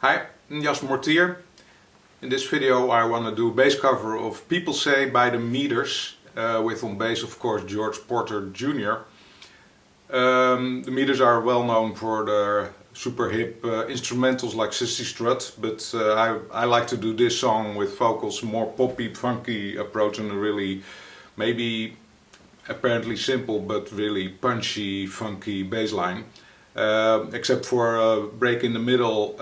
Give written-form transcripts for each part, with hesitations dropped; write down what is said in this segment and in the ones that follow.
Hi, I'm Jas Mortier. In this video I want to do a bass cover of People Say by the Meters, with on bass of course George Porter Jr. The Meters are well known for their super hip instrumentals like Sissy Strut, but I like to do this song with vocals, more poppy, funky approach, and a really maybe apparently simple but really punchy, funky bass line. Except for a break in the middle,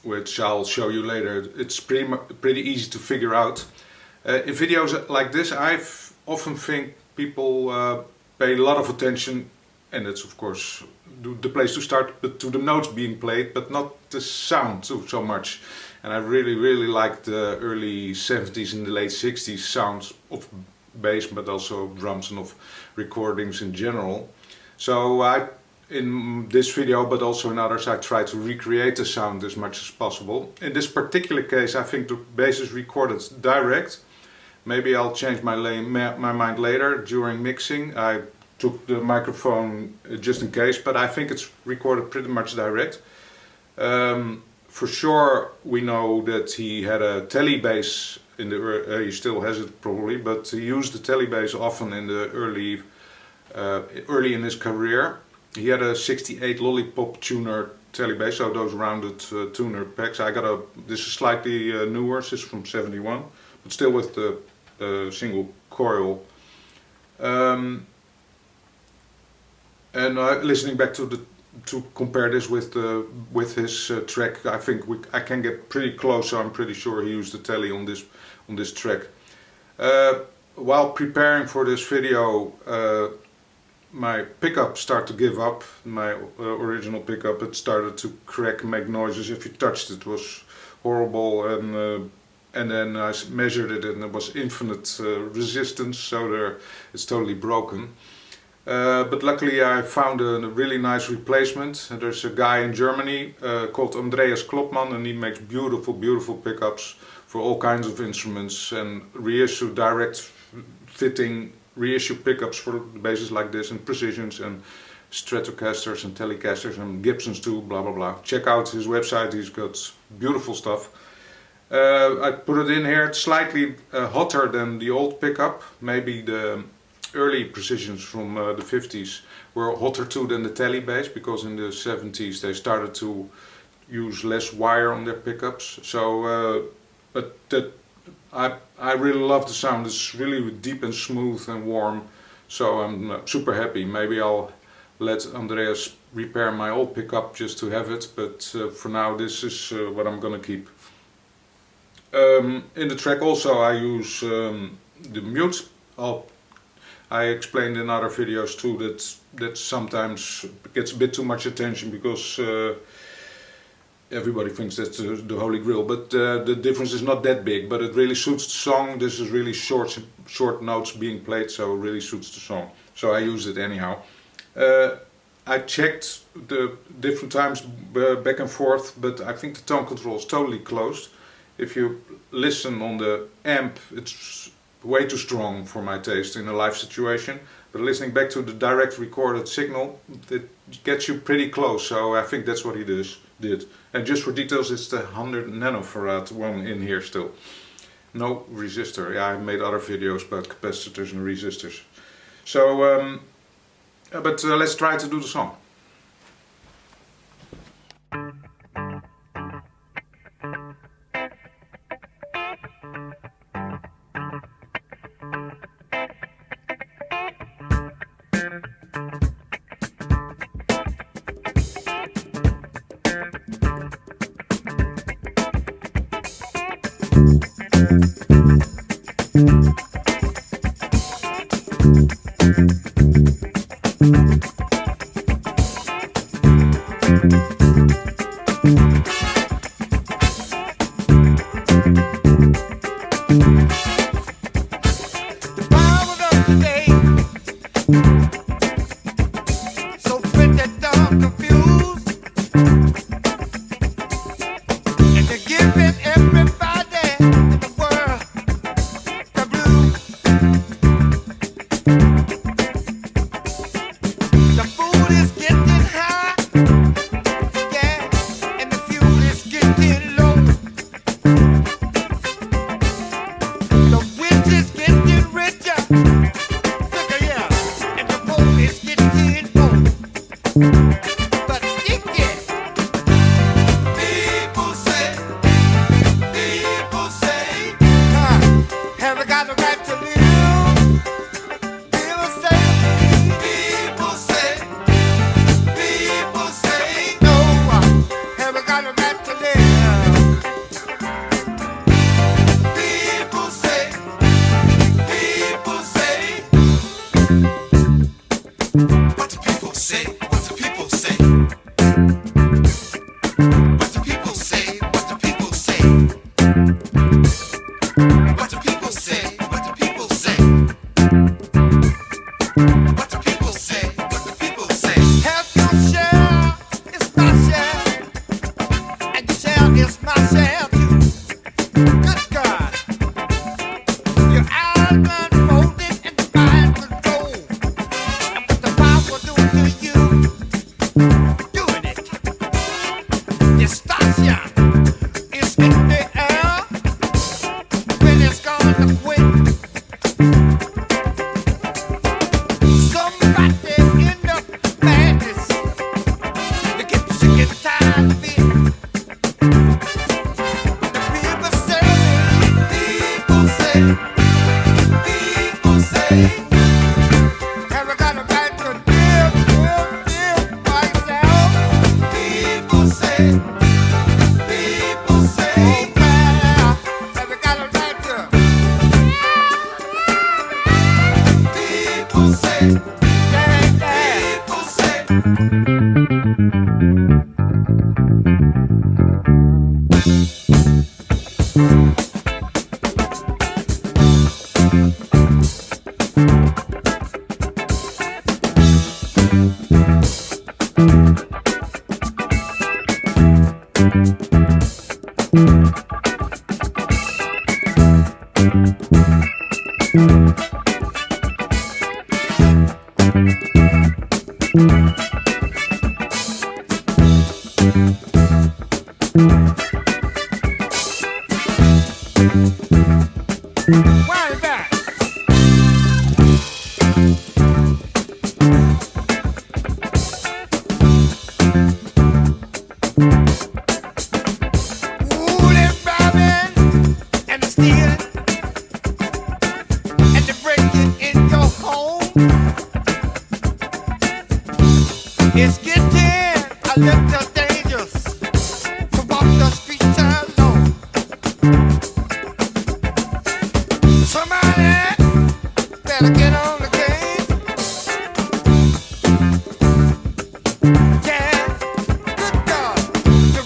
which I'll show you later. It's pretty easy to figure out. In videos like this, I often think people pay a lot of attention, and it's of course the place to start, but to the notes being played, but not the sound so much. And I really like the early 70s and the late 60s sounds of bass, but also drums and of recordings in general. So in this video, but also in others, I try to recreate the sound as much as possible. In this particular case, I think the bass is recorded direct. Maybe I'll change my mind later during mixing. I took the microphone just in case, but I think it's recorded pretty much direct. For sure, we know that he had a Telebass in the he still has it probably, but he used the Telebass often in the early in his career. He had a 68 Lollipop tuner Telebass, so those rounded tuner packs. This is slightly newer, this is from 71, but still with the single coil. Listening back to compare this with his track, I think I can get pretty close. So I'm pretty sure he used the Tele on this track. While preparing for this video, my pickup started to give up. My original pickup, it started to crack and make noises. If you touched it, it was horrible, and then I measured it and there was infinite resistance, so it's totally broken. But luckily I found a really nice replacement. There's a guy in Germany called Kloppmann, and he makes beautiful pickups for all kinds of instruments, and direct fitting reissue pickups for basses like this, and Precisions and Stratocasters and Telecasters and Gibsons too, blah blah blah. Check out his website, he's got beautiful stuff. I put it in here. It's slightly hotter than the old pickup. Maybe the early Precisions from the 50s were hotter too than the Telebass, because in the 70s they started to use less wire on their pickups. So, I really love the sound. It's really deep and smooth and warm, so I'm super happy. Maybe I'll let Andreas repair my old pickup just to have it, but for now this is what I'm gonna keep. In the track also I use the mute. I explained in other videos too that sometimes gets a bit too much attention, because everybody thinks that's the holy grail, but the difference is not that big, but it really suits the song. This is really short notes being played, so it really suits the song. So I use it anyhow. I checked the different times back and forth, but I think the tone control is totally closed. If you listen on the amp, it's way too strong for my taste in a live situation, but listening back to the direct recorded signal, it gets you pretty close, so I think that's what he did. And just for details, it's the 100 nanofarad one in here still. No resistor. Yeah, I made other videos about capacitors and resistors. So, let's try to do the song. The food is getting high. The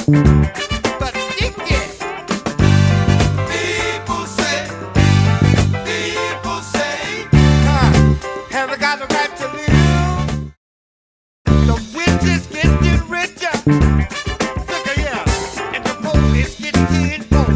But stick it. People say, have I got the right to live? The rich is getting richer. Look at here, and the poor is getting poor.